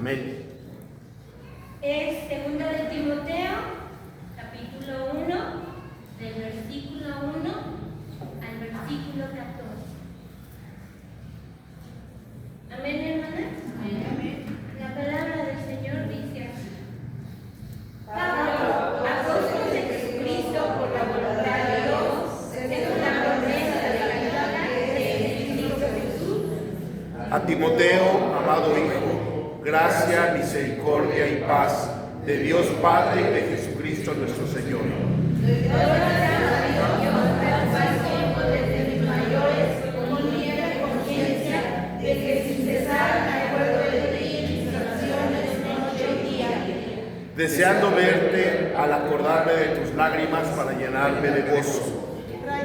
Amén. Es segunda de Timoteo, capítulo 1, del versículo 1 al versículo 14. Amén, hermanas. Amén. La palabra del Señor dice así: Pablo, apóstol de Jesucristo por la voluntad de Dios, según la promesa de la ayuda de Cristo Jesús. A Timoteo, amado Hijo, gracia, misericordia y paz de Dios Padre y de Jesucristo nuestro Señor. Desde mis mayores, con mi libre conciencia de que sin cesar me acuerdo de ti en mis oraciones noche y día, Deseando verte al acordarme de tus lágrimas para llenarme de gozo.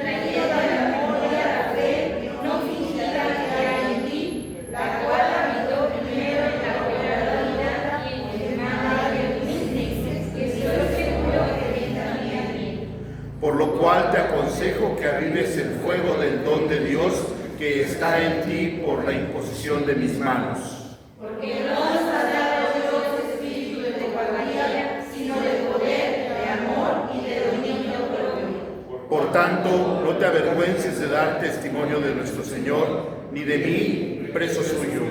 trayendo a la memoria la fe no fingida que hay en ti, la cual habitó primero en la verdadera vida y en el madre de mis meses, que estoy seguro que bien también. Por lo cual te aconsejo que avives el fuego del don de Dios que está en ti por la imposición de mis manos. Porque no nos ha dado Dios espíritu de cobardía, sino de poder, de amor y de dominio propio. Por tanto, no te avergüences de dar testimonio de nuestro Señor, ni de mí, preso suyo,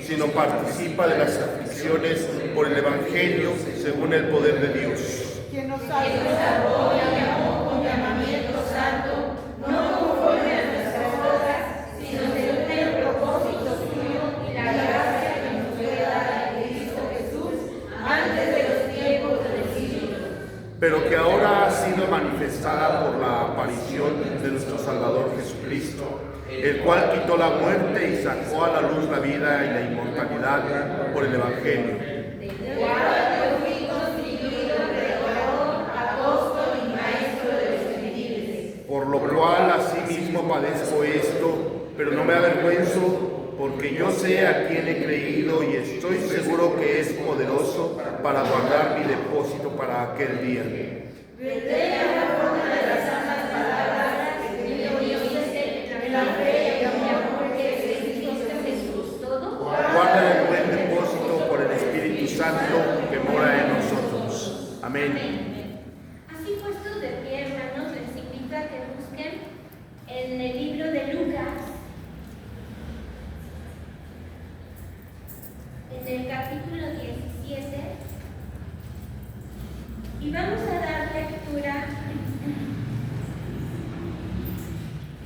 sino participa de las aflicciones por el Evangelio según el poder de Dios. Quien nos salvó y llamó con llamamiento santo, no conforme a nuestras obras, sino según el propósito suyo y la gracia que nos fue dada en Cristo Jesús antes de los tiempos de los siglos. Pero que ahora ha sido manifestada por la aparición de nuestro Salvador Jesucristo, el cual quitó la muerte y sacó a la luz la vida y la inmortalidad por el Evangelio. Por lo cual asimismo padezco esto, pero no me avergüenzo, porque yo sé a quién he creído y estoy seguro que es poderoso para guardar mi depósito para aquel día. Guarda el buen depósito por el Espíritu Santo que mora en nosotros. Amén. Así puestos de pie, hermanos, les invito a que busquen en el libro de Lucas, en el capítulo 17, y vamos a dar lectura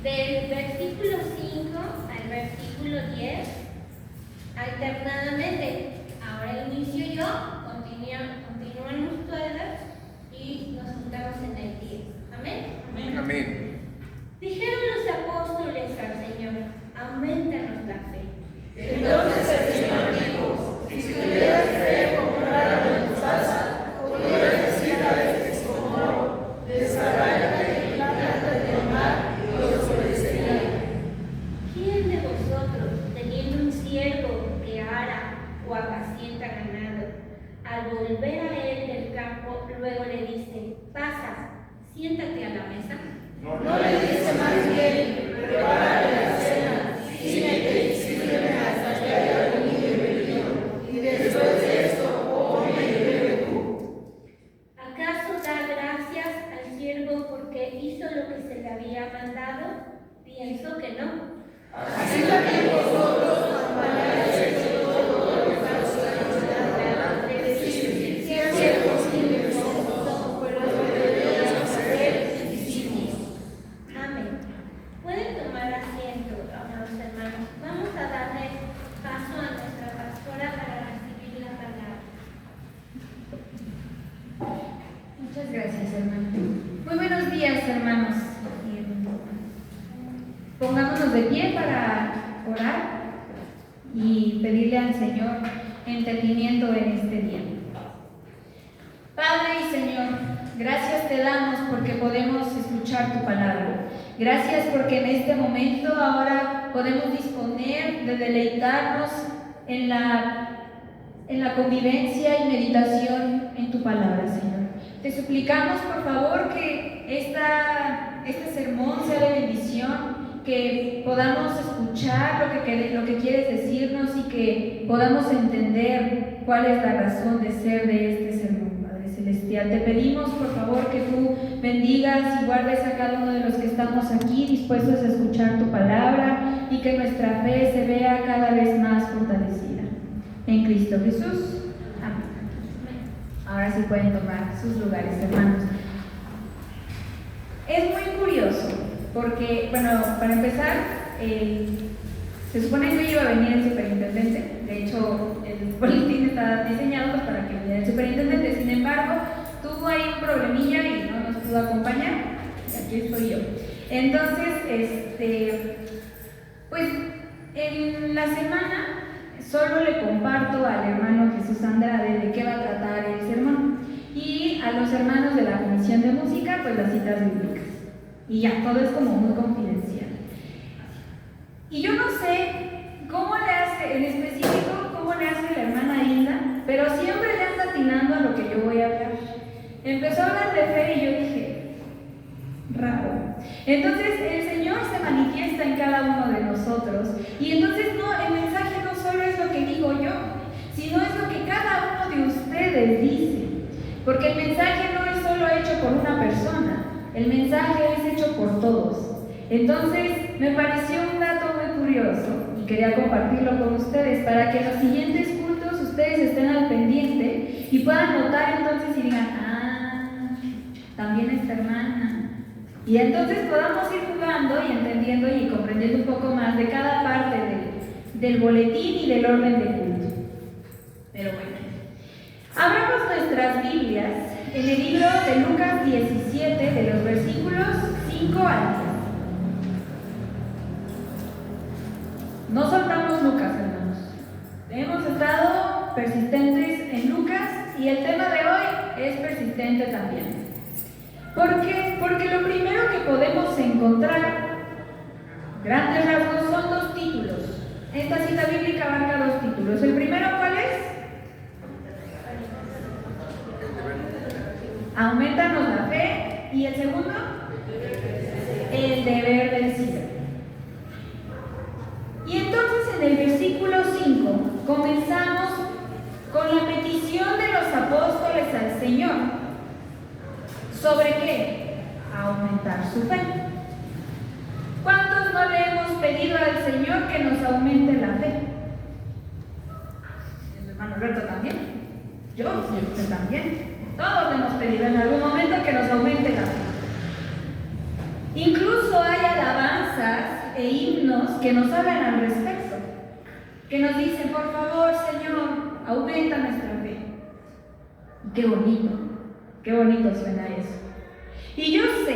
del versículo 5 al versículo 10 alternadamente. Ahora inicio yo, continúan ustedes y nos juntamos en el 10. Amén. Amén. Dijeron los apóstoles al Señor: aumentanos la fe. Entonces el Señor dijo: si tuvieras fe como un grano de mostaza, podrías decir a este sicómoro, desarráigate y plántate en el mar, y os obedecería. ¿Quién de vosotros, teniendo un siervo que ara o apacienta ganado, al volver a él del campo, luego le dice: pasa, siéntate a la mesa? No le dice más bien, prepárale la cena, síguete y sírveme hasta que haya comido y bebido, y después de esto, come y bebe tú. ¿Acaso da gracias al siervo porque hizo lo que se le había mandado? Pienso que no. Así también vosotros, cuando hayáis hecho todo lo que os ha decid, si es posible, somos, pues lo deberías hacer y hicimos. Amén. Pueden tomar asiento, amados hermanos. Vamos a darle paso a nuestra pastora para recibir la palabra. Muchas gracias, hermano. Muy buenos días, hermanos. Pongámonos de pie para orar y pedirle al Señor entendimiento en este día. Padre y Señor, gracias te damos porque podemos escuchar tu palabra. Gracias porque en este momento ahora podemos disponer de deleitarnos en la convivencia y meditación en tu palabra, Señor. Te suplicamos, por favor, que este sermón sea de bendición que podamos escuchar lo que quieres decirnos y que podamos entender cuál es la razón de ser de este sermón, Padre Celestial. Te pedimos, por favor, que tú bendigas y guardes a cada uno de los que estamos aquí dispuestos a escuchar tu palabra y que nuestra fe se vea cada vez más fortalecida. En Cristo Jesús. Amén. Ahora sí pueden tomar sus lugares, hermanos. Es muy curioso porque, bueno, para empezar, se supone que hoy iba a venir el superintendente. De hecho, el boletín está diseñado pues, para que viniera el superintendente. Sin embargo, tuvo ahí un problemilla y no nos pudo acompañar. Y aquí estoy yo. Entonces, pues en la semana solo le comparto al hermano Jesús Andrade de qué va a tratar el sermón. Y a los hermanos de la Comisión de Música, pues las citas bíblicas. Y ya, todo es como muy confidencial. Y yo no sé cómo le hace, en específico, cómo le hace la hermana Hilda, pero siempre le anda atinando a lo que yo voy a hablar. Empezó a hablar de fe y yo dije, raro. Entonces el Señor se manifiesta en cada uno de nosotros. Y entonces el mensaje no solo es lo que digo yo, sino es lo que cada uno de ustedes dice. Porque el mensaje no es solo hecho por una persona, el mensaje es hecho por todos. Entonces, me pareció un dato muy curioso y quería compartirlo con ustedes para que en los siguientes cultos ustedes estén al pendiente y puedan notar entonces y digan, también esta hermana. Y entonces podamos ir jugando y entendiendo y comprendiendo un poco más de cada parte del boletín y del orden de culto. Pero bueno, abramos nuestras Biblias en el libro de Lucas 17, de los versículos 5 al 10. No soltamos Lucas, hermanos. Hemos estado persistentes en Lucas y el tema de hoy es persistente también. ¿Por qué? Porque lo primero que podemos encontrar, grandes rasgos, son dos títulos. Esta cita bíblica abarca dos títulos. ¿El primero cuál es? Aumentanos la fe. ¿Y el segundo? El deber del siervo. Y entonces en el versículo 5 comenzamos con la petición de los apóstoles al Señor. ¿Sobre qué? Aumentar su fe. ¿Cuántos no le hemos pedido al Señor que nos aumente la fe? El hermano Alberto también. Yo, y usted también. Todos le hemos pedido en algún momento que nos aumente la fe. Incluso hay alabanzas e himnos que nos hablan al respecto, que nos dicen, por favor, Señor, aumenta nuestra fe. Qué bonito suena eso. Y yo sé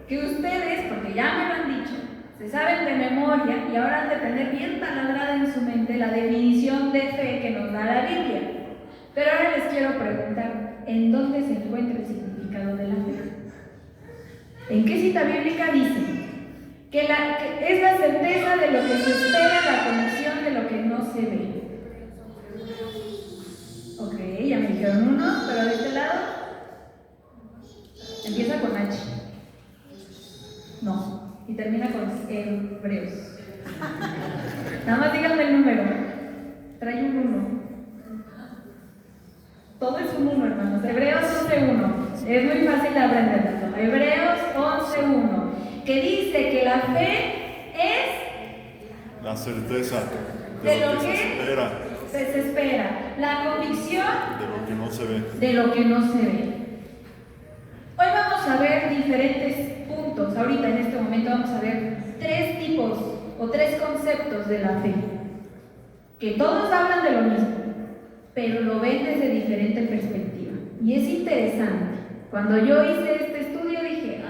que ustedes, porque ya me lo han dicho, se saben de memoria y ahora han de tener bien taladrada en su mente la definición de fe que nos da la Biblia. Pero ahora les quiero preguntar, ¿en dónde se encuentra el significado de la fe? ¿En qué cita bíblica dice? Que es la certeza de lo que se espera, la conexión de lo que no se ve. Ok, ya me dijeron uno, pero de este lado empieza con H. No, y termina con Hebreos. Nada más díganme el número. Trae un 1. Todo es un 1, hermanos. Hebreos 11:1. Es muy fácil de aprenderlo. Hebreos 11:1. Que dice que la fe es la certeza de lo que se espera. La convicción de lo que no se ve. De lo que no se ve. Hoy vamos a ver diferentes puntos. Ahorita en este momento vamos a ver 3 tipos o 3 conceptos de la fe. Que todos hablan de lo mismo, pero lo ven desde diferente perspectiva. Y es interesante. Cuando yo hice este estudio dije,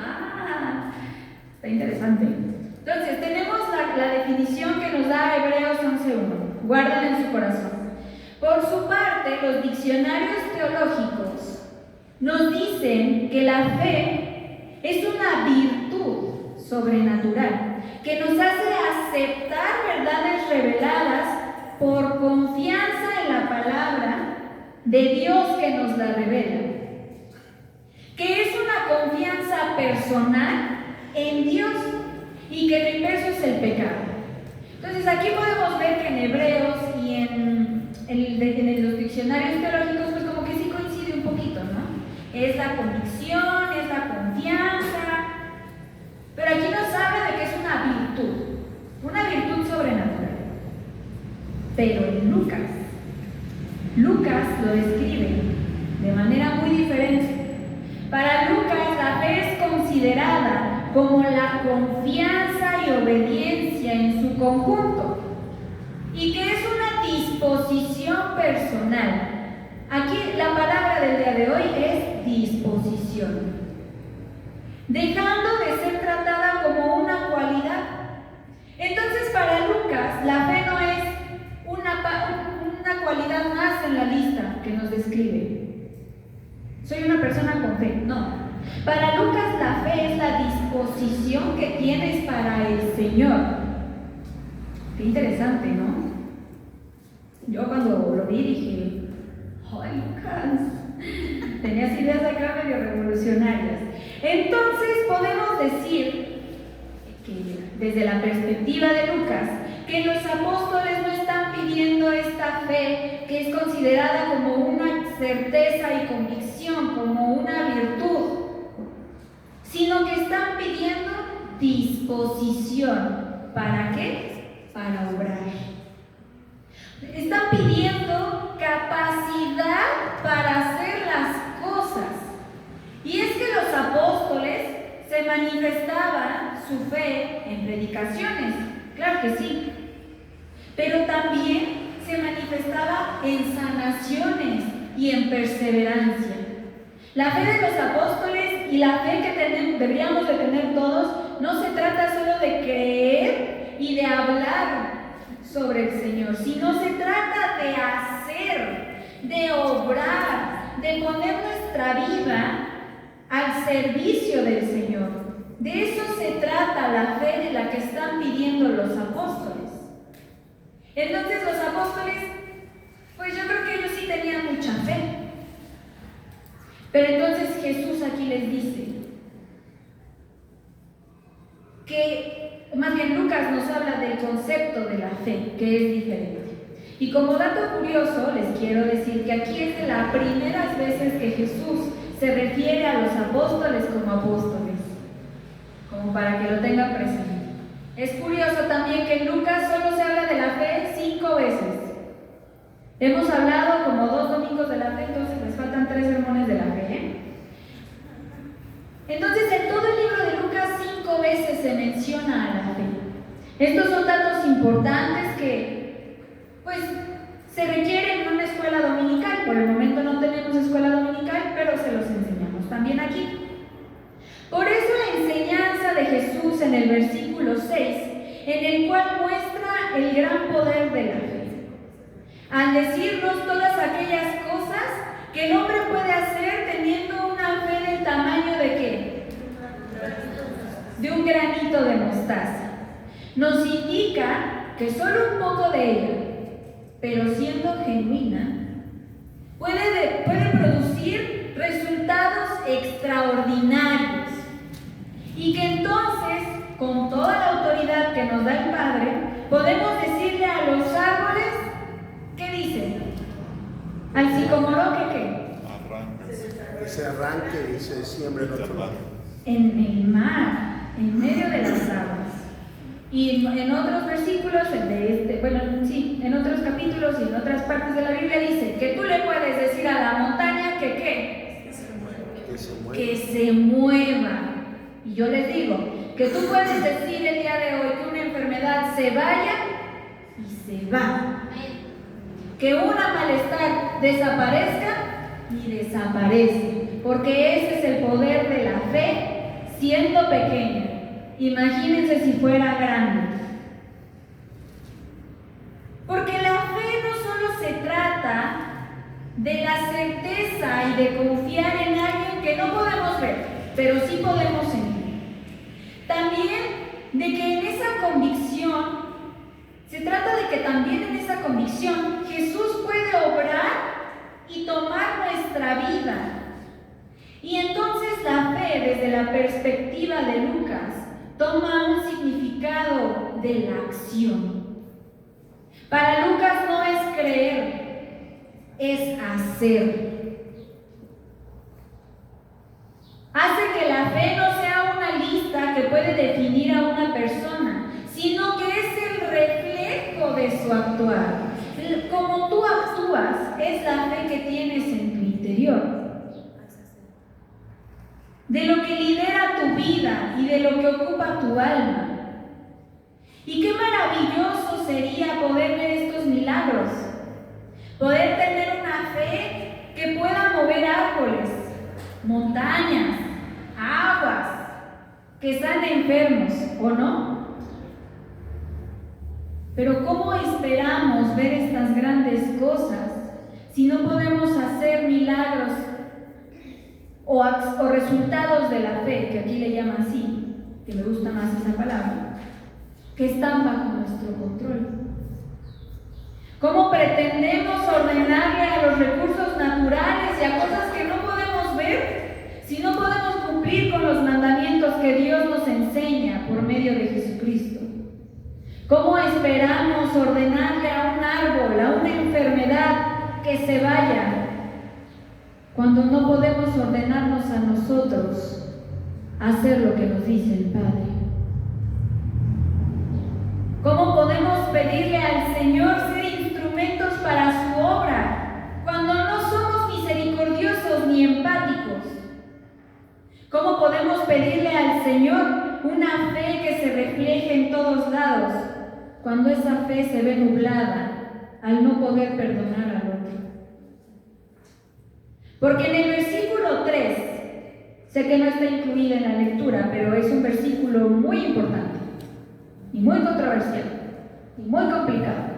está interesante. Entonces, tenemos la definición que nos da Hebreos 11:1. Guárdenla en su corazón. Por su parte, los diccionarios teológicos nos dicen que la fe es una virtud sobrenatural que nos hace aceptar verdades reveladas por confianza en la palabra de Dios que nos la revela, que es una confianza personal en Dios y que lo inverso es el pecado. Entonces aquí podemos ver que en Hebreos y en los diccionarios teológicos pues como que sí coincide un poquito, ¿no? Es la convicción, es la confianza, pero aquí nos habla de que es una virtud sobrenatural. Pero en Lucas lo describe de manera muy diferente. Para Lucas la fe es considerada como la confianza y obediencia en su conjunto y que es una disposición personal. Aquí la palabra del día de hoy es disposición, dejando de ser tratada como una cualidad. Entonces para Lucas la fe no es una cualidad más en la lista que nos describe. Soy una persona con fe. No. Para Lucas la fe es la disposición que tienes para el Señor. Qué interesante, ¿no? Yo cuando lo vi dije, ¡ay, Lucas! Tenías ideas acá medio revolucionarias. Entonces podemos decir que desde la perspectiva de Lucas, que los apóstoles no están pidiendo esta fe que es considerada como una certeza y convicción, como una virtud, sino que están pidiendo disposición. ¿Para qué? Para obrar. Están pidiendo capacidad para hacer las cosas. Y es que los apóstoles se manifestaba su fe en predicaciones, claro que sí, pero también se manifestaba en sanaciones y en perseverancia. La fe de los apóstoles y la fe que deberíamos de tener todos no se trata solo de creer y de hablar sobre el Señor, sino se trata de hacer, de obrar, de poner nuestra vida al servicio del Señor. De eso se trata la fe de la que están pidiendo los apóstoles. Entonces los apóstoles, pues yo creo que ellos sí tenían mucha fe. Pero entonces Jesús aquí les dice que, más bien Lucas nos habla del concepto de la fe, que es diferente. Y como dato curioso, les quiero decir que aquí es de las primeras veces que Jesús se refiere a los apóstoles como apóstoles, como para que lo tengan presente. Es curioso también que en Lucas solo se habla de la fe 5 veces. Hemos hablado como 2 domingos de la fe, entonces les faltan 3 sermones de la fe. Entonces en todo el libro de Lucas 5 veces se menciona a la fe. Estos son datos importantes que pues se requieren en una escuela dominical. Por el momento no tenemos escuela dominical, pero se los enseñamos también aquí. Por eso la enseñanza de Jesús en el versículo 6, en el cual muestra el gran poder de la fe, al decirnos todas aquellas cosas que el hombre puede hacer teniendo una fe del tamaño de ¿qué? De un granito de mostaza. Nos indica que solo un poco de ella, pero siendo genuina, puede producir resultados extraordinarios. Y que entonces, con toda la autoridad que nos da el Padre, podemos decirle a los árboles, ¿qué dicen? Al sicomoro, ¿qué qué? Que se arranque y se siembre en otro lado. En el mar, en medio de las aguas. Y en otros versículos, en otros capítulos y en otras partes de la Biblia dice que tú le puedes decir a la montaña que ¿qué? Que se mueva. Y yo les digo que tú puedes decir el día de hoy que una enfermedad se vaya y se va. Que una malestar desaparezca y desaparece. Porque ese es el poder de la fe siendo pequeña. Imagínense si fuera grande. Porque la fe no solo se trata de la certeza y de confiar en alguien que no podemos ver, pero sí podemos sentir. También de que en esa convicción, se trata de que también en esa convicción Jesús puede obrar y tomar nuestra vida. Y entonces la fe, desde la perspectiva de Lucas, toma un significado de la acción. Para Lucas no es creer, es hacer. Hace que la fe no sea una lista que puede definir a una persona, sino que es el reflejo de su actuar. Como tú actúas, es la fe que tienes en tu interior. De lo que lidera tu vida y de lo que ocupa tu alma. Y qué maravilloso sería poder ver estos milagros. Poder tener una fe que pueda mover árboles, montañas, aguas, que sane enfermos, ¿o no? Pero ¿cómo esperamos ver estas grandes cosas si no podemos hacer milagros o resultados de la fe, que aquí le llaman así, que me gusta más esa palabra, que están bajo nuestro control? ¿Cómo pretendemos ordenarle a los recursos naturales y a cosas que no podemos ver si no podemos cumplir con los mandamientos que Dios nos enseña por medio de Jesucristo? ¿Cómo esperamos ordenarle a un árbol, a una enfermedad que se vaya, cuando no podemos ordenarnos a nosotros a hacer lo que nos dice el Padre? ¿Cómo podemos pedirle al Señor ser instrumentos para su obra cuando no somos misericordiosos ni empáticos? ¿Cómo podemos pedirle al Señor una fe que se refleje en todos lados cuando esa fe se ve nublada al no poder perdonar al otro? Porque en el versículo 3, sé que no está incluida en la lectura, pero es un versículo muy importante y muy controversial y muy complicado.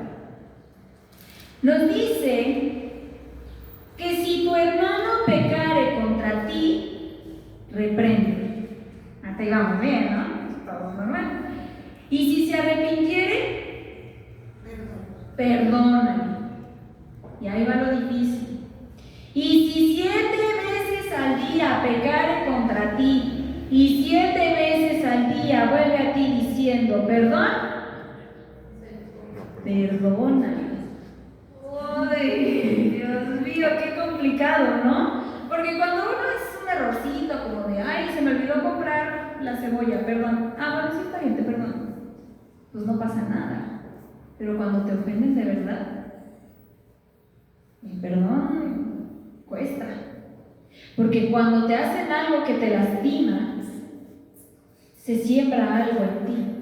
Nos dice que si tu hermano pecare contra ti, reprende. Hasta ahí vamos bien, ¿no? Todo normal. Y si se arrepintiere, perdónale. Y ahí va lo difícil. Y si 7 veces al día pecare contra ti, y 7 veces al día vuelve a ti diciendo perdón, perdónale. Ay, Dios mío, qué complicado, ¿no? Porque cuando uno es un errorcito como de, ay, se me olvidó comprar la cebolla, perdón. Ah, bueno, sí está bien, te perdono. Pues no pasa nada. Pero cuando te ofenden de verdad, el perdón cuesta. Porque cuando te hacen algo que te lastima, se siembra algo en ti.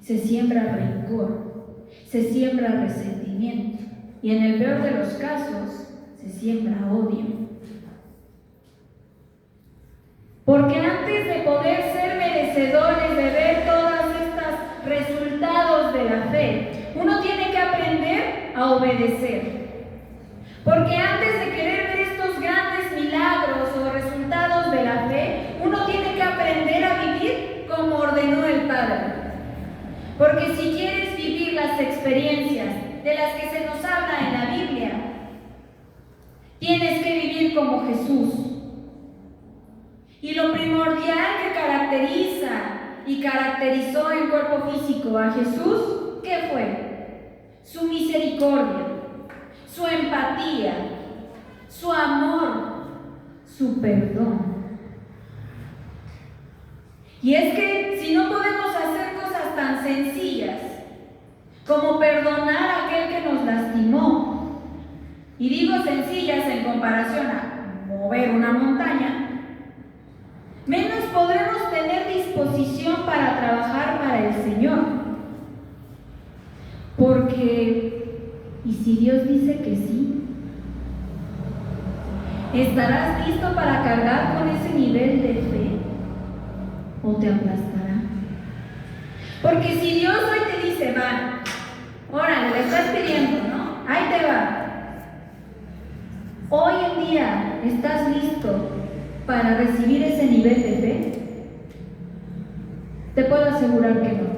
Se siembra rencor, se siembra resentimiento. Y en el peor de los casos, se siembra odio. Porque antes de poder ser merecedores de ver todos estos resultados de la fe, uno tiene que aprender a obedecer. Porque antes de querer ver estos grandes milagros o resultados de la fe, uno tiene que aprender a vivir como ordenó el Padre. Porque si quieres vivir las experiencias de las que se nos habla en la Biblia, tienes que vivir como Jesús. Y lo primordial que caracteriza y caracterizó en cuerpo físico a Jesús, ¿qué fue? Su misericordia, su empatía, su amor, su perdón. Y es que si no podemos hacer cosas tan sencillas como perdonar a aquel que nos lastimó, y digo sencillas en comparación a mover una montaña, menos podremos tener disposición para trabajar para el Señor. Porque, ¿y si Dios dice que sí? ¿Estarás listo para cargar con ese nivel de fe? ¿O te aplastará? Porque si Dios hoy te dice, va, órale, le estás pidiendo, ¿no? Ahí te va. Hoy en día, ¿estás listo para recibir ese nivel de fe? Te puedo asegurar que no.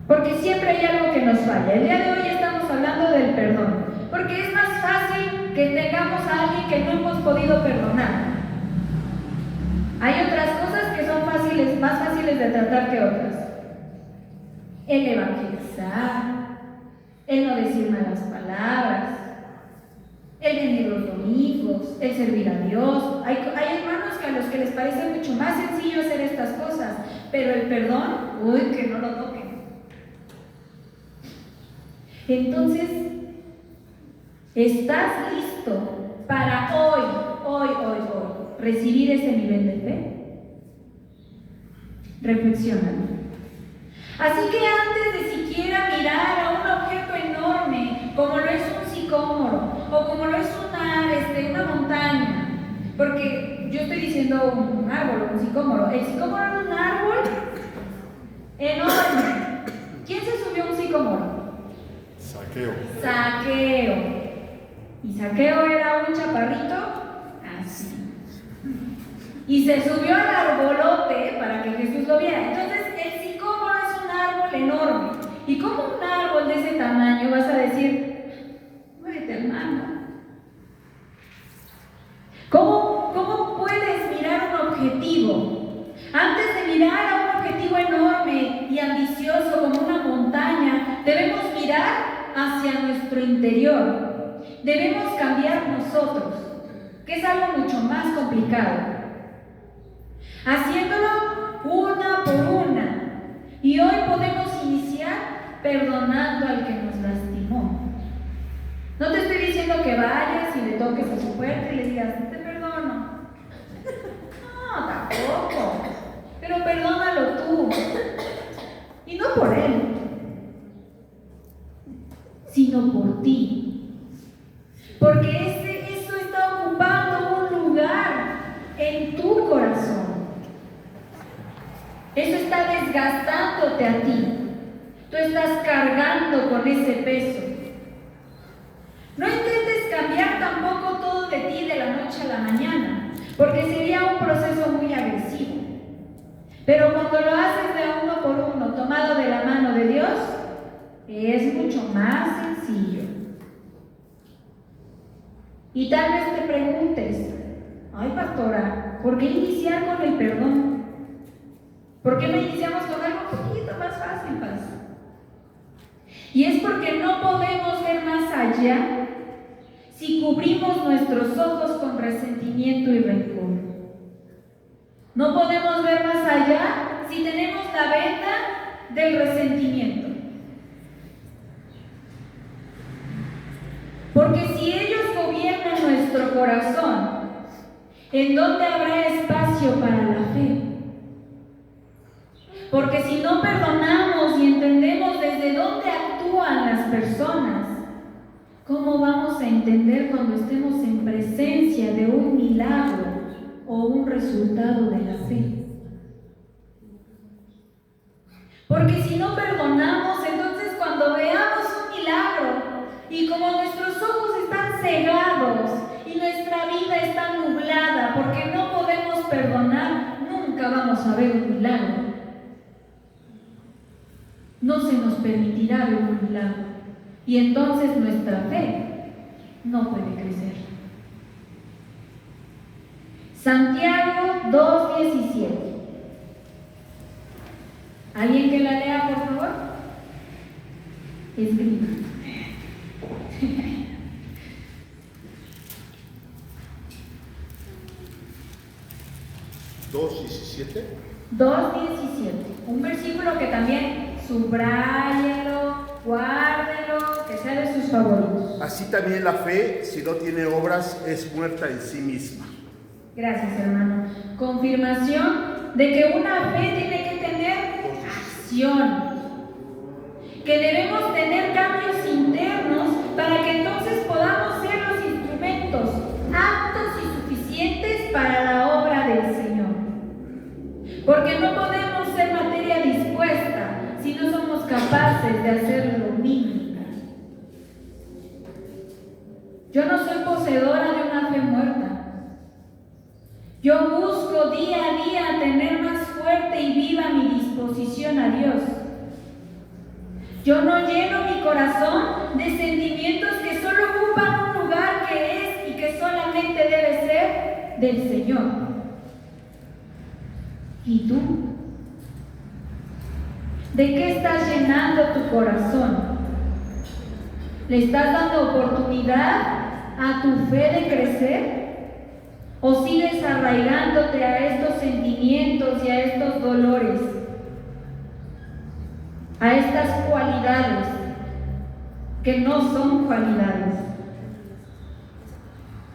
Porque siempre hay algo que nos falla. El día de hoy estamos hablando del perdón. Porque es más fácil que tengamos a alguien que no hemos podido perdonar. Hay otras cosas que son fáciles, más fáciles de tratar que otras. El evangelizar, el no decir malas palabras, el venir los domingos, el servir a Dios. Hay hermanos que a los que les parece mucho más sencillo hacer estas cosas, pero el perdón, uy, que no lo toquen. Entonces, ¿estás listo para hoy, recibir ese nivel de fe? Reflexiona. Así que antes de siquiera mirar a un objeto enorme, como lo es un sicómoro, o como lo es una montaña, porque yo estoy diciendo un árbol, un sicómoro. El sicómoro es un árbol enorme. ¿Quién se subió a un sicómoro? Zaqueo. Y Zaqueo era un chaparrito así. Y se subió al arbolote para que Jesús lo viera. Entonces, el sicómoro es un árbol enorme. ¿Y cómo un árbol de ese tamaño vas a decir, muévete, hermano? ¿Cómo puedes mirar un objetivo? Antes de mirar a un objetivo enorme y ambicioso como una montaña, debemos mirar hacia nuestro interior. Debemos cambiar nosotros, que es algo mucho más complicado, haciéndolo una por una. Y hoy podemos iniciar perdonando al que nos lastimó. No te estoy diciendo que vayas y le toques a su puerta y le digas, te perdono. No, tampoco. Pero perdónalo tú. Y no por él, sino por ti. Porque eso está ocupando un lugar en tu corazón. Eso está desgastándote a ti. Tú estás cargando con ese peso. No intentes cambiar tampoco todo de ti de la noche a la mañana, porque sería un proceso muy agresivo. Pero cuando lo haces de uno por uno, tomado de la mano de Dios, es mucho más sencillo. Y tal vez te preguntes, ay pastora, ¿por qué iniciar con el perdón? ¿Por qué no iniciamos con algo un poquito más fácil, Paz? Y es porque no podemos ver más allá si cubrimos nuestros ojos con resentimiento y rencor. No podemos ver más allá si tenemos la venda del resentimiento. Porque si ellos gobiernan nuestro corazón, ¿en dónde habrá espacio para la fe? Porque si no perdonamos y entendemos desde dónde actúan las personas, ¿cómo vamos a entender cuando estemos en presencia de un milagro o un resultado de la fe? Porque si no perdonamos, entonces cuando veamos un milagro y como nuestros ojos están cegados y nuestra vida está nublada porque no podemos perdonar, nunca vamos a ver un milagro. No se nos permitirá ver un milagro y entonces nuestra fe no puede crecer. Santiago 2:17. ¿Alguien que la lea, por favor? Escriba. 2:17. 2:17. Un versículo que también subráyelo, guárdelo, que sea de sus favoritos. Así también la fe, si no tiene obras, es muerta en sí misma. Gracias, hermano. Confirmación de que una fe tiene que tener acción. Que debemos tener cambios internos para que entonces podamos ser los instrumentos aptos y suficientes para la obra del Señor. Porque no podemos ser materia dispuesta si no somos capaces de hacerlo mínimo. Yo no soy poseedora de una fe muerta. Yo busco día a día tener más fuerte y viva mi disposición a Dios. Yo no lleno mi corazón de sentimientos que solo ocupan un lugar que es y que solamente debe ser del Señor. ¿Y tú? ¿De qué estás llenando tu corazón? ¿Le estás dando oportunidad a tu fe de crecer? ¿O sigues arraigándote a estos sentimientos y a estos dolores? A estas cualidades que no son cualidades.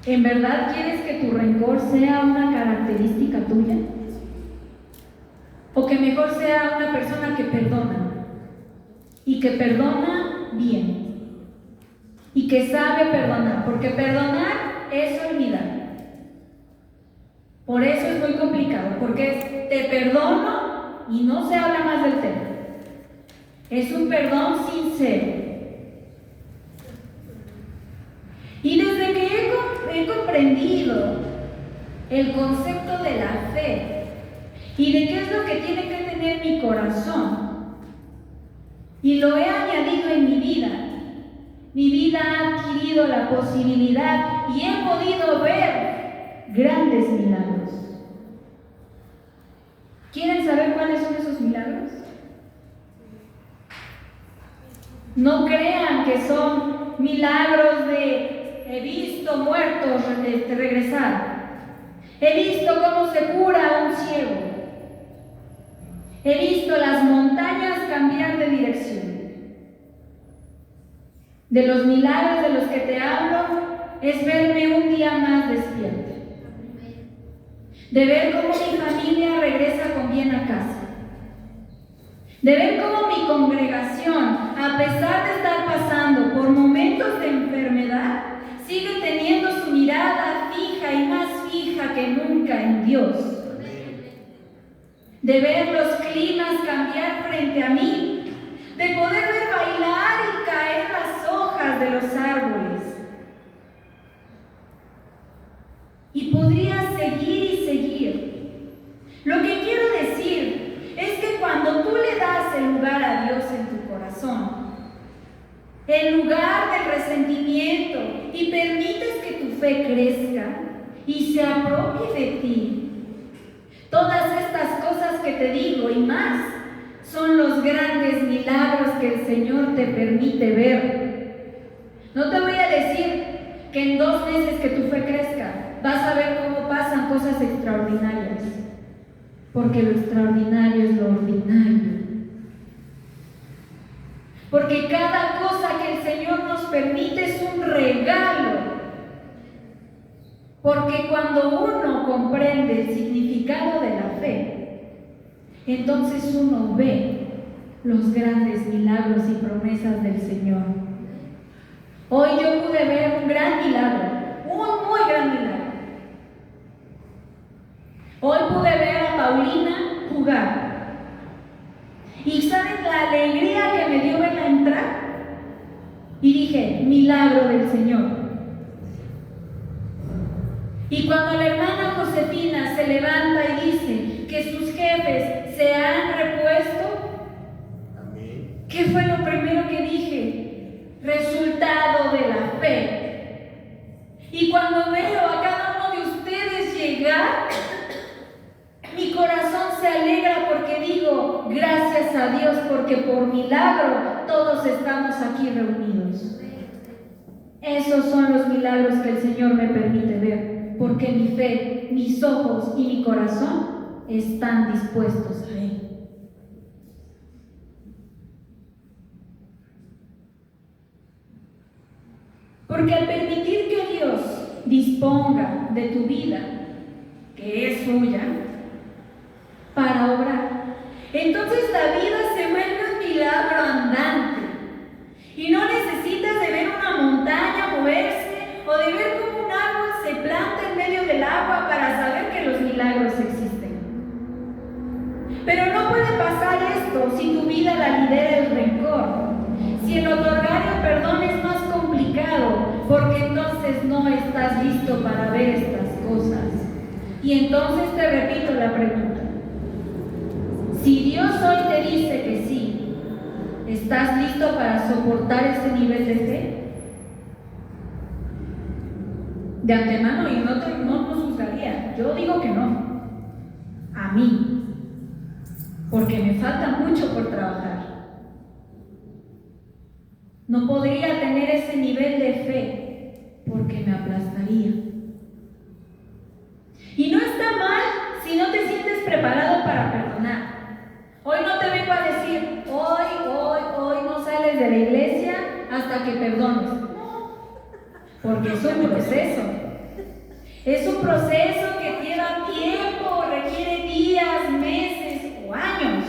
¿En verdad quieres que tu rencor sea una característica tuya? ¿O que mejor sea una persona que perdona? Y que perdona bien. Y que sabe perdonar. Porque perdonar es olvidar. Por eso es muy complicado. Porque es te perdono y no se habla más del tema. Es un perdón sincero. Y desde que he comprendido el concepto de la fe y de qué es lo que tiene que tener mi corazón, y lo he añadido en mi vida ha adquirido la posibilidad y he podido ver grandes milagros. ¿Quieren saber cuáles son esos milagros? No crean que son milagros de he visto muertos regresar. He visto cómo se cura a un ciego. He visto las montañas cambiar de dirección. De los milagros de los que te hablo es verme un día más despierta. De ver cómo mi familia regresa con bien a casa. De ver cómo mi congregación, a pesar de estar pasando por momentos de enfermedad, sigue teniendo su mirada fija y más fija que nunca en Dios. De ver los climas cambiar frente a mí, de poder ver bailar y caer las hojas de los árboles. Y podría seguir y seguir. Lo que quiero decir es que cuando tú le das el lugar a Dios en tu corazón, el lugar del resentimiento, y permites que tu fe crezca y se apropie de ti, todas estas cosas que te digo y más son los grandes milagros que el Señor te permite ver. No te voy a decir que en 2 meses que tu fe crezca vas a ver cómo pasan cosas extraordinarias, porque lo extraordinario es lo ordinario. Porque cada cosa que el Señor nos permite es un regalo. Porque cuando uno comprende el significado de la fe, entonces uno ve los grandes milagros y promesas del Señor. Hoy yo pude ver un gran milagro, un muy gran milagro. Hoy pude ver a Paulina jugar. ¿Y saben la alegría que me dio verla entrar? Y dije, milagro del Señor. Y cuando la hermana Josefina se levanta y dice que sus jefes se han repuesto, Amén. ¿qué fue lo primero que dije? Resultado de la fe. Y cuando veo a cada uno de ustedes llegar, mi corazón se alegra porque digo, gracias a Dios, porque por milagro todos estamos aquí reunidos. Esos son los milagros que el Señor me permite ver, porque mi fe, mis ojos y mi corazón están dispuestos a Él. Porque al permitir que Dios disponga de tu vida, que es suya, para obrar, entonces la vida se vuelve un milagro andante. Y no necesitas de ver una montaña moverse o de ver cómo un árbol se planta en medio del agua para saber que los milagros existen. Pero no puede pasar esto si tu vida la lidera el rencor, si el otorgar el perdón es más complicado, porque entonces no estás listo para ver estas cosas. Y entonces te repito la pregunta. Si Dios hoy te dice que sí, ¿estás listo para soportar ese nivel de fe? De antemano, y no nos juzgaría, yo digo que no. A mí. porque me falta mucho por trabajar. No podría tener ese nivel de fe porque me aplastaría. Y no está mal si no te sientes preparado para perdonar. Hoy no te vengo a decir, hoy no sales de la iglesia hasta que perdones. No, porque es un proceso. Es un proceso que lleva tiempo, requiere días, meses o años.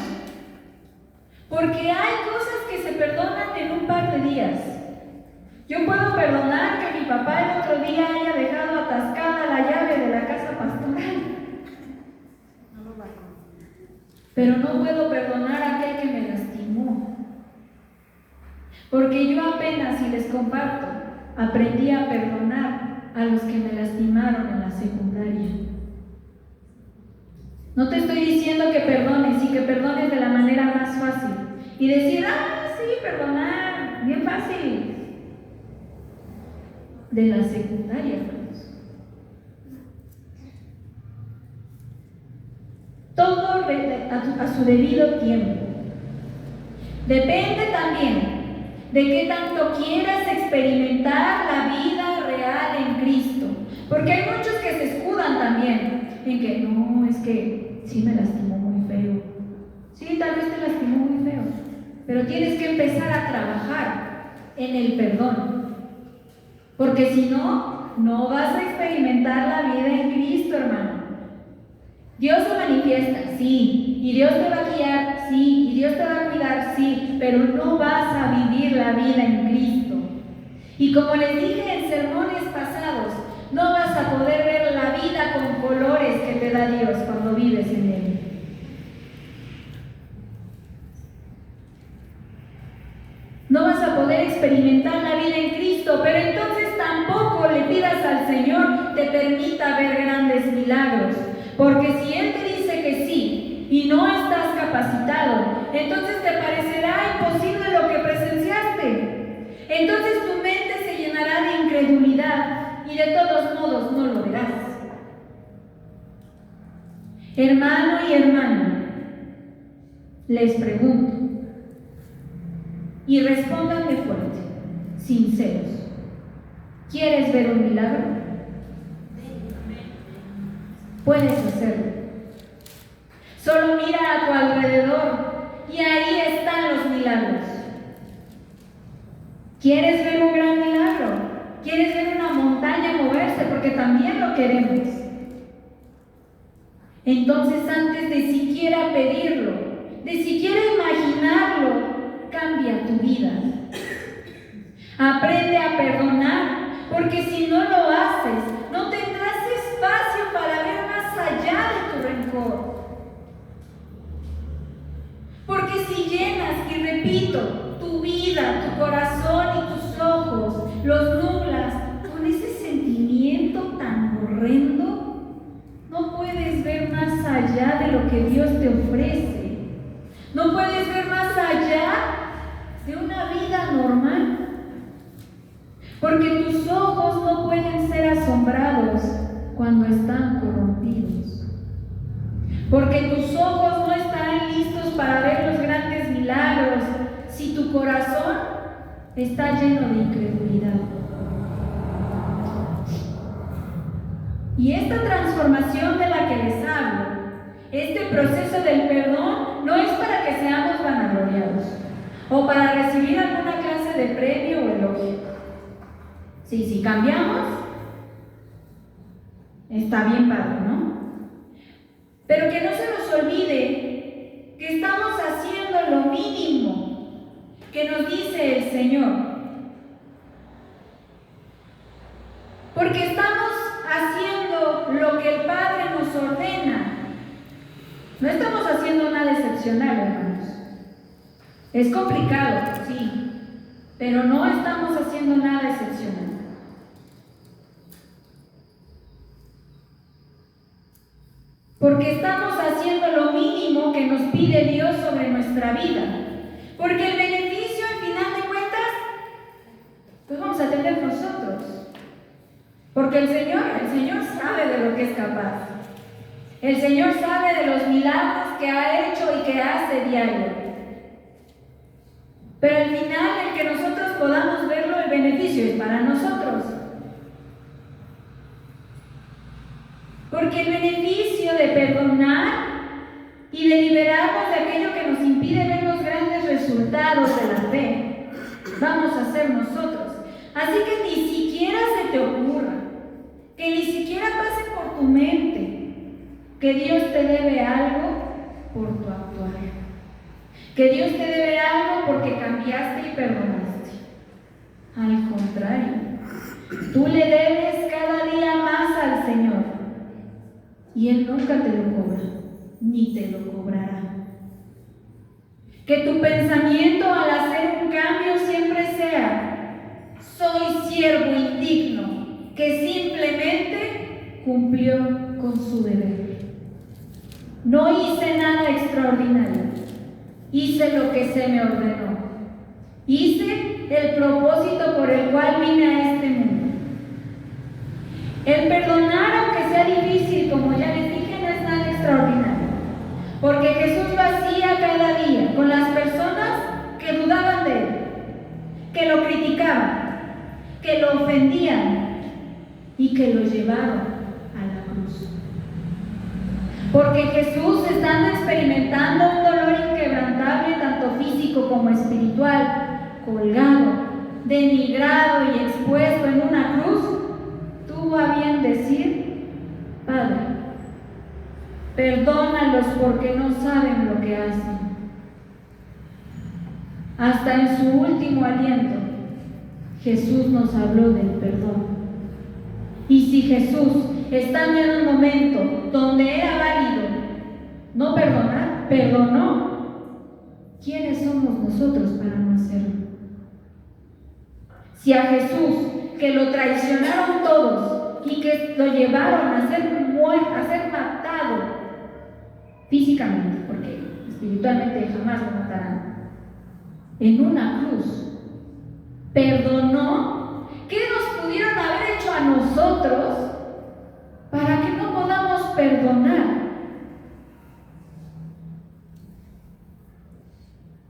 Porque hay cosas que se perdonan en un par de días. Yo puedo perdonar que mi papá el otro día haya dejado atascada la llave de la casa pastoral. Pero no puedo perdonar a aquel que me lastimó. Porque yo apenas, y les comparto, aprendí a perdonar a los que me lastimaron en la secundaria. No te estoy diciendo que perdones y que perdones de la manera más fácil. Y decir, sí, perdonar, bien fácil. De la secundaria, hermanos. Todo a su debido tiempo. Depende también de qué tanto quieras experimentar la vida real en Cristo. Porque hay muchos que se escudan también en que no, es que sí me lastimó muy feo. Sí, tal vez te lastimó muy feo. Pero tienes que empezar a trabajar en el perdón. Porque si no, no vas a experimentar la vida en Cristo, hermano. Dios se manifiesta, sí, y Dios te va a guiar, sí, y Dios te va a cuidar, sí, pero no vas a vivir la vida en Cristo. Y como les dije en sermones pasados, no vas a poder ver la vida con colores que te da Dios cuando vives en Él. No vas a poder experimentar la vida en Cristo, pero entonces tampoco le pidas al Señor te permita ver grandes milagros. Porque si Él te dice que sí y no estás capacitado, entonces te parecerá imposible lo que presenciaste. Entonces tu mente se llenará de incredulidad y de todos modos no lo verás. Hermano y hermana, les pregunto, y respóndanme fuerte, sinceros, ¿quieres ver un milagro? Puedes hacerlo. Solo mira a tu alrededor y ahí están los milagros. ¿Quieres ver un gran milagro? ¿Quieres ver una montaña moverse? Porque también lo queremos. Entonces, antes de siquiera pedirlo, de siquiera imaginarlo, cambia tu vida. Aprende a perdonar, porque si no lo haces, no tendrás espacio para ver más allá de tu rencor. Porque si llenas, y repito, tu vida, tu corazón y tus ojos, los nublas con ese sentimiento tan horrendo, no puedes ver más allá de lo que Dios te ofrece. No puedes ver más allá de una vida normal. Porque tus ojos no pueden ser asombrados cuando están corrompidos. Porque tus ojos no estarán listos para ver los grandes milagros si tu corazón está lleno de incredulidad. Y esta transformación de la que les hablo, este proceso del perdón, no es para que seamos vanagloriados o para recibir alguna clase de premio o elogio. Sí, si cambiamos, está bien padre, ¿no? Pero que no se nos olvide que estamos haciendo lo mínimo que nos dice el Señor. Porque estamos haciendo lo que el Padre nos ordena. No estamos haciendo nada excepcional, hermanos. Es complicado, sí, pero no estamos haciendo nada excepcional. Porque estamos haciendo lo mínimo que nos pide Dios sobre nuestra vida. Porque el beneficio, al final de cuentas, pues vamos a tener nosotros. Porque el Señor sabe de lo que es capaz. El Señor sabe de los milagros que ha hecho y que hace diario. Pero al final, el que nosotros podamos verlo, el beneficio es para nosotros. Porque el beneficio de perdonar y de liberarnos de aquello que nos impide ver los grandes resultados de la fe, vamos a ser nosotros. Así que ni siquiera se te ocurra, que ni siquiera pase por tu mente que Dios te debe algo por tu actuar, que Dios te debe algo porque cambiaste y perdonaste. Al contrario, tú le debes cada día más al Señor y Él nunca te lo cobra, ni te lo cobrará. Que tu pensamiento al hacer un cambio siempre sea: soy siervo indigno que simplemente cumplió con su deber. No hice nada extraordinario, hice lo que se me ordenó, hice el propósito por el cual vine a este mundo. El perdonar, aunque sea difícil, como ya les dije, no es nada extraordinario, porque Jesús lo hacía cada día con las personas que dudaban de Él, que lo criticaban, que lo ofendían y que lo llevaron a la cruz. Porque Jesús, estando experimentando un dolor inquebrantable, tanto físico como espiritual, colgado, denigrado y expuesto en una cruz, tuvo a bien decir: Padre, perdónalos porque no saben lo que hacen. Hasta en su último aliento, Jesús nos habló del perdón. Y si Jesús, estando en un momento donde era válido no perdonar, perdonó, ¿quiénes somos nosotros para no hacerlo? Si a Jesús, que lo traicionaron todos y que lo llevaron a ser matado físicamente, porque espiritualmente jamás lo matarán, en una cruz, perdonó, ¿qué nos pudieron haber hecho a nosotros para que no podamos perdonar?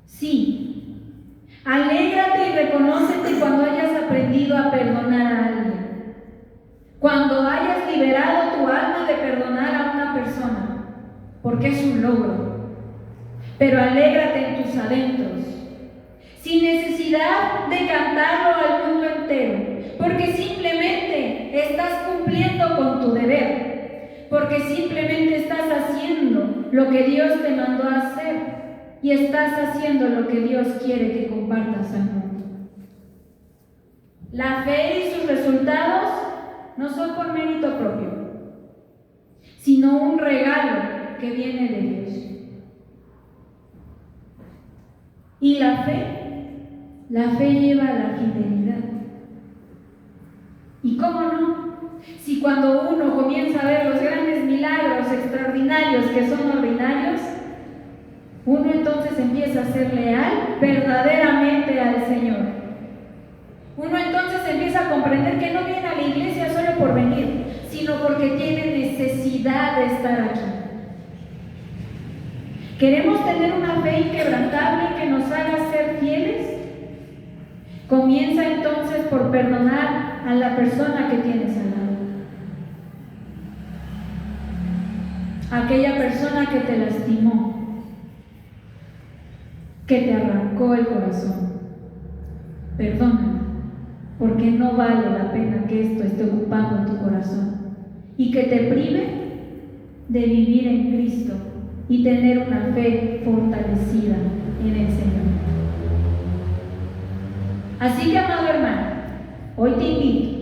Sí, alégrate y reconócete cuando hayas aprendido a perdonar a alguien, cuando hayas liberado tu alma de perdonar a una persona, porque es un logro. Pero alégrate en tus adentros, sin necesidad de cantarlo al mundo entero, porque simplemente estás cumpliendo con tu deber, porque simplemente estás haciendo lo que Dios te mandó a hacer y estás haciendo lo que Dios quiere que compartas al mundo. La fe y sus resultados no son por mérito propio, sino un regalo que viene de Dios. Y la fe lleva a la fidelidad. ¿Y cómo no? Si cuando uno comienza a ver los grandes milagros extraordinarios que son ordinarios, uno entonces empieza a ser leal verdaderamente al Señor. Uno entonces empieza a comprender que no viene a la iglesia solo por venir, sino porque tiene necesidad de estar aquí. ¿Queremos tener una fe inquebrantable que nos haga ser fieles? Comienza entonces por perdonar a la persona que tienes al lado. Aquella persona que te lastimó, que te arrancó el corazón. Perdónala, porque no vale la pena que esto esté ocupando tu corazón y que te prive de vivir en Cristo y tener una fe fortalecida en el Señor. Así que, amado hermano, hoy te invito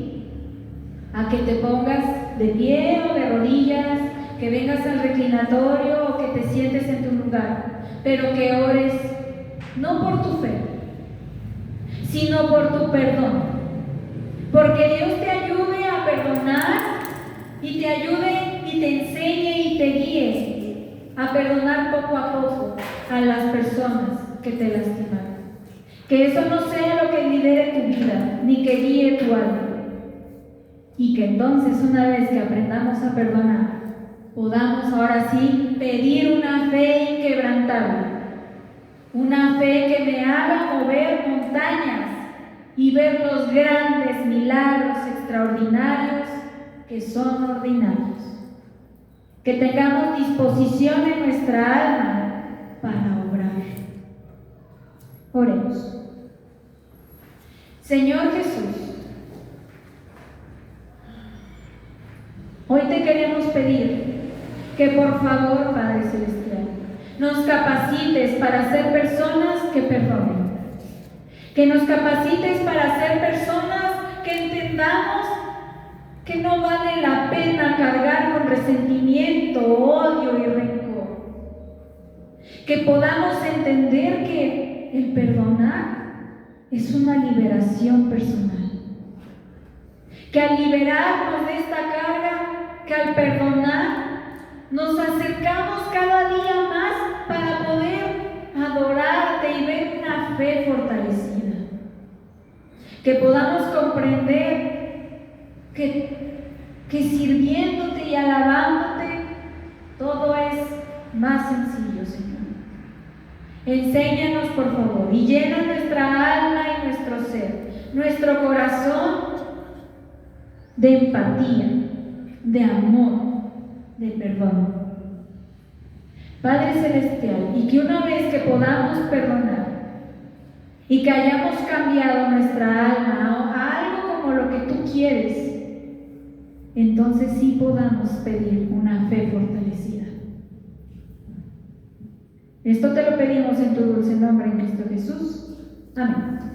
a que te pongas de pie o de rodillas, que vengas al reclinatorio o que te sientes en tu lugar, pero que ores no por tu fe, sino por tu perdón, porque Dios te ayude a perdonar y te ayude y te enseñe y te guíe a perdonar poco a poco a las personas que te lastimaron. Que eso no sea lo que lidere tu vida, ni que guíe tu alma. Y que entonces, una vez que aprendamos a perdonar, podamos ahora sí pedir una fe inquebrantable, una fe que me haga mover montañas y ver los grandes milagros extraordinarios que son ordinarios. Que tengamos disposición en nuestra alma para obrar. Oremos. Señor Jesús, hoy te queremos pedir que por favor, Padre Celestial, nos capacites para ser personas que perdonen, que nos capacites para ser personas que entendamos que no vale la pena cargar con resentimiento, odio y rencor, que podamos entender que el perdonar es una liberación personal, que al liberarnos de esta carga, que al perdonar nos acercamos cada día más para poder adorarte y ver una fe fortalecida, que podamos comprender que sirviéndote y alabándote todo es más sencillo, Señor. Enséñanos, por favor, y llena nuestra alma y nuestro ser, nuestro corazón de empatía, de amor, de perdón. Padre Celestial, y que una vez que podamos perdonar y que hayamos cambiado nuestra alma a algo como lo que tú quieres, entonces sí podamos pedir una fe fortalecida. Esto te lo pedimos en tu dulce nombre, en Cristo Jesús. Amén.